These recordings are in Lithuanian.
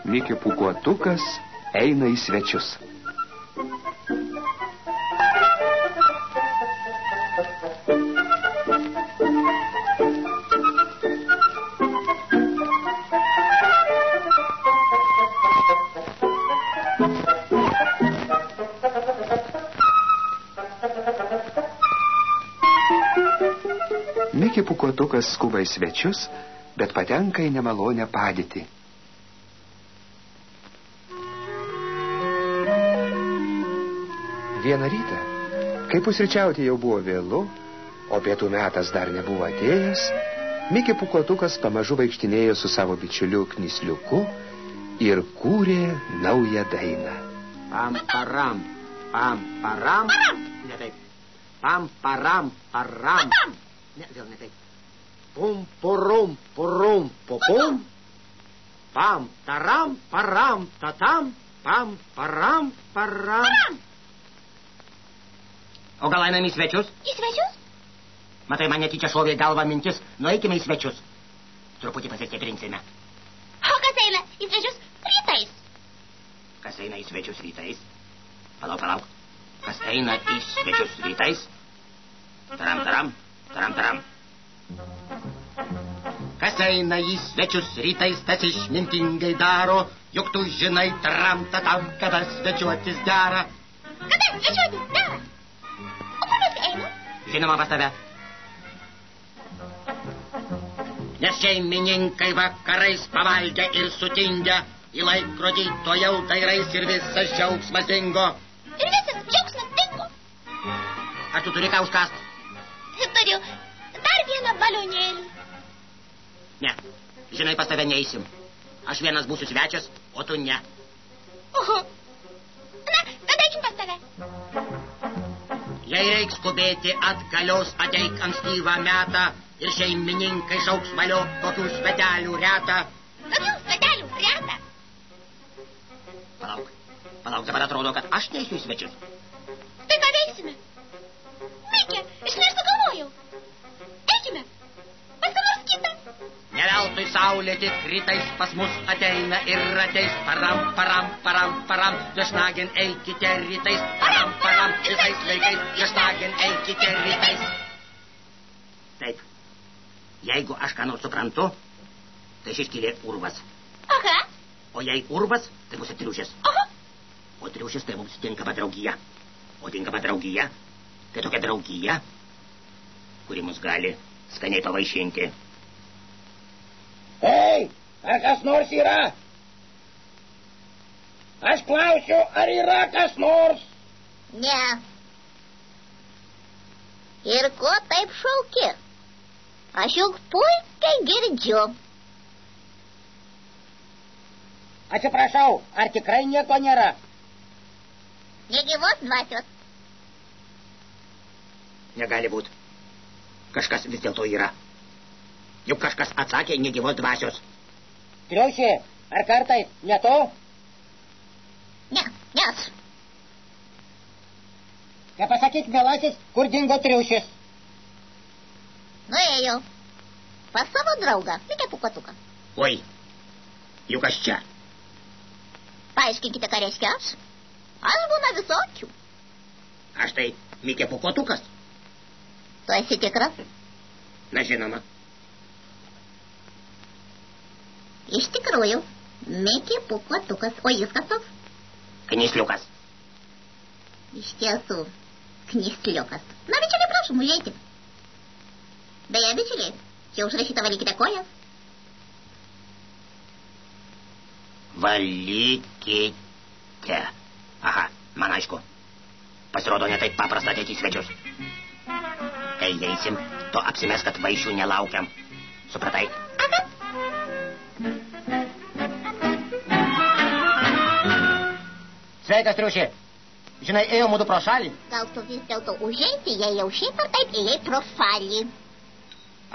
Mikė Pūkuotukas eina į svečius. Mikė Pūkuotukas skuba į svečius, bet patenka į nemalonę padėtį. Vieną rytą, kai pusryčiauti jau buvo vėlu, o pietų metas dar nebuvo atėjęs, Mikė Pūkuotukas pamažu vaikštinėjo su savo bičiuliu Knysliuku ir kūrė naują dainą. Pam, param, pam, param. Ne taip. Pam, param, param. Ne, vėl ne taip. Pum, purum, purum, pupum. Pam, taram, param, tatam. Pam, param, param. O gal einam į svečius? Į svečius? Matai, man netyčia šovė į galvą mintis. Nueikime į svečius. Truputį pasistiprinsime. O kas eina į svečius rytais? Kas eina į svečius rytais? Palauk. Kas eina į svečius rytais? Taram, taram, taram, taram. Kas eina į svečius rytais, tas išmintingai daro, juk tu žinai, taram, tatam, kada svečiuotis dera. Kada svečiuotis dera? O kur mes eina? Žinoma, pas tave. Nes šeimininkai vakarais pavalgę ir sutingę, į laikrodį to jau dairais ir visas džiaugsmas dingo. Ir visas džiaugsmas dingo? Ar tu turi ką užkast? Turiu dar vieną balionėlį. Ne, žinai, pas tave neįsim. Aš vienas būsiu svečias, o tu ne. Oho. Na, tada eikim pas tave. Jei reiks skubėti atgalios, ateik ankstyvą metą ir šeimininkai šauks valio, tokių svetelių reta. Tokių svetelių reta? Palauk, dabar atrodo, kad aš neisiu į svečius. Tai ką veiksime? Mikė, aš nešto galvojau. Eikime, pas ką nors kitą. Neveltui saulė tik rytais pas mus ateina ir ateis. Param, param, param, param, viešnagin eikite rytais. Param, param, visais laikais, viešnagin eikite rytais. Taip, jeigu aš ką nors suprantu, tai šis skylė urvas. Aha. O jei urvas, tai bus triušis. Aha. O triušis tai mums tinkama draugija. O tinkama draugija, tai tokia draugija, kuri mus gali skaniai pavaišinti. Ei, ar kas nors yra? Aš klausiu, ar yra kas nors? Ne. Ir ko taip šauki? Aš juk puikiai girdžiu. Atsiprašau, ar tikrai nieko nėra? Negyvos dvasios. Negali būt. Kažkas vis dėlto yra. Juk kažkas atsakė negyvos dvasios. Triušė, ar kartais ne to? Ne aš. Nepasakyk, mielasis, kur dingo triušis. Nuėjau. Pas savo draugą, Mikė Pūkuotuką. Oi, juk aš čia. Paaiškinkite, ką reiškia aš. Aš būna visokių. Aš tai Mikė Pūkuotukas. Tu esi tikras? Na, žinoma. Iš tikrųjų, Mikė Pūkuotukas. O jis kas toks? Knysliukas. Iš tiesų, Knysliukas. Na, bičiuliai, prašom, užeiti. Beje, bičiuliai, čia užrašyta valykite kojas. Valykite. Aha, man aišku. Pasirodo, ne taip paprasta ateiti į svečius. Kai eisim, to apsimes, kad vaišių nelaukiam. Supratai? Aha. Sveikas, triušė. Žinai, ėjo mudu pro šalį. Gal tu vis dėlto užeisi, jei jau šiaip ar taip ėjai pro šalį.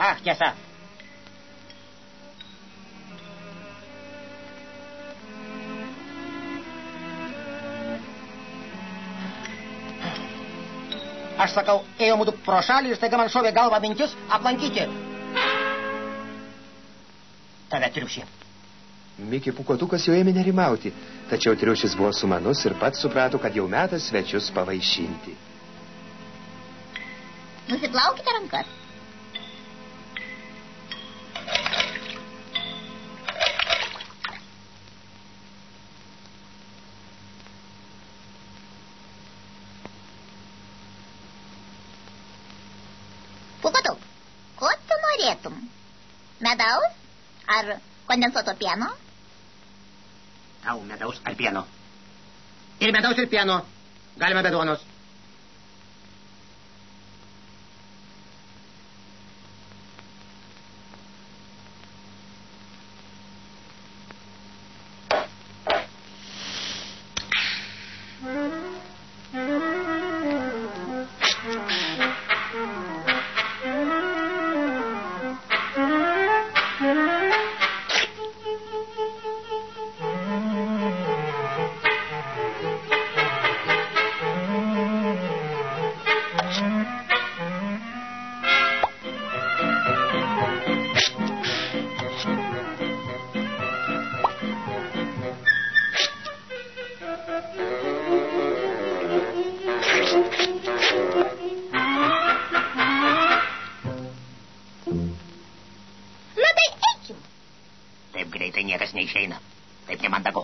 Ach, tiesa. Aš sakau, ėjo mudu pro šalį ir staiga man šovė galvą mintis aplankyti. Tave, triušė. Mikė Pūkuotukas jau ėmė nerimauti, tačiau triušis buvo sumanus ir pats suprato, kad jau metas svečius pavaišinti. Nusiplaukite rankas. Pūkuotuk, ko tu norėtum? Medaus ar kondensuoto pieno? Tau medaus ar pieno? Ir medaus ir pieno. Galima be duonos. Greitai niekas neišeina. Taip nemandagu.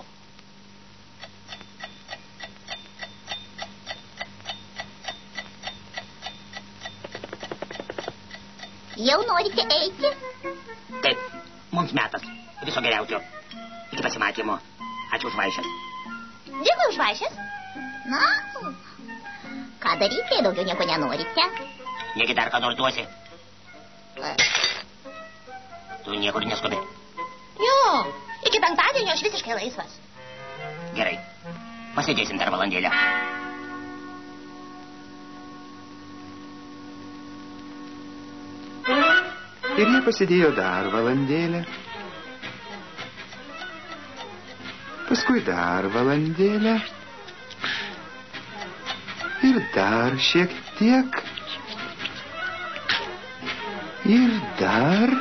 Jau norite eiti? Taip, mums metas. Viso geriausio. Iki pasimatymo. Ačiū už vaišes. Dėkui už vaišes. Na, ką daryti, daugiau nieko nenorite? Negi dar ką nors duosi. Tu niekur neskubi. Jo, iki penktadienio aš visiškai laisvas. Gerai, pasėdėsim dar valandėlę. Ir jie pasėdėjo dar valandėlę. Paskui dar valandėlę. Ir dar šiek tiek. Ir dar...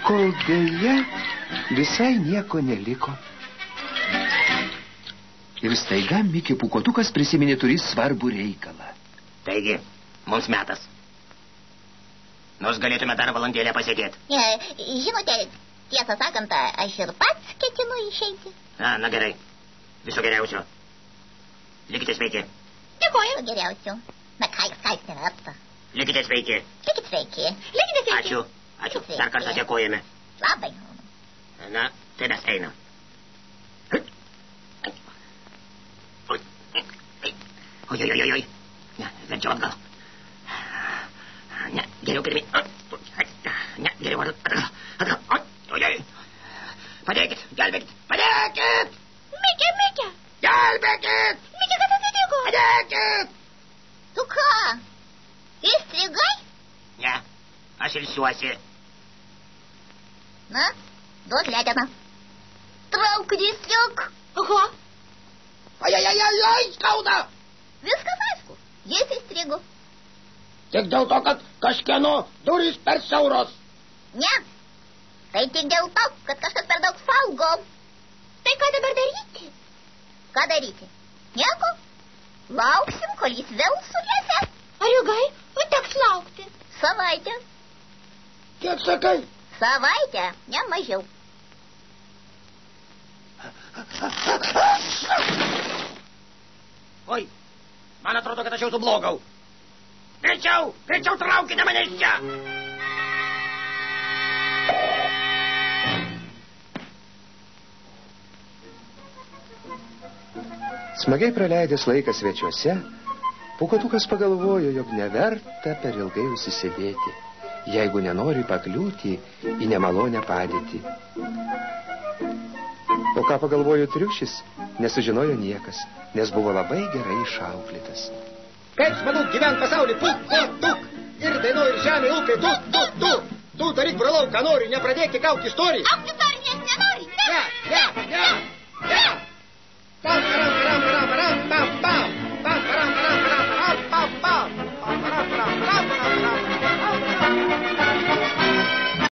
Kol dėja visai nieko neliko. Ir staiga Mikė Pūkuotukas prisiminė turys svarbų reikalą. Taigi, mums metas. Nors galėtume dar valandėlę pasėdėti. Žinote, tiesą sakant, aš ir pats ketinu išeiti. Na gerai. Viso geriausio. Likite sveiki. Dėkoju. Viso geriausio. Na ką jūs neverta. Likite sveiki. Likite sveiki. Likite sveiki. Ačiū. Ačiū. Dar kartą dėkojame. Labai. Na, tai mes einam. Oi. Ne, verčiau atgal. Ne, geriau pirmin. Ne, geriau atgal. Oi. Padėkit, gelbėkit. Padėkit! Mikė. Gelbėkit! Mikė, kas atsitiko? Padėkit! Tu ką? Įstrigai? Ne, aš ilsiuosi. Na, duok leteną. Trauk, įstriuk. Aha. Ai, skauda! Viskas aišku. Jis įstrigo. Tik dėl to, kad kažkieno durys per siauros. Ne. Tai tik dėl to, kad kažkas per daug saugo. Tai ką dabar daryti? Ką daryti? Nieko. Lauksim, kol jis vėl sulėse. Ar ilgai? Teks laukti. Savaitę. Kiek sakai? Savaitę, ne mažiau. Oi, man atrodo, kad aš jau sublogau. Greičiau traukite mane iš čia. Smagiai praleidęs laiką svečiuose, Pūkuotukas pagalvojo, jog neverta per ilgai užsisėdėti, jeigu nenori pakliūti į nemalonę padėtį. O ką pagalvojo triušis, nesužinojo niekas, nes buvo labai gerai išauklėtas. Kaip smagu gyvent pasaulį, Pūkuotuk! Ir dainoj, ir žemė, ūkai, tu! Tu daryk, brolau, ką nori, nepradėk įkauti istorijų. Aš istorijos nenori. Ne.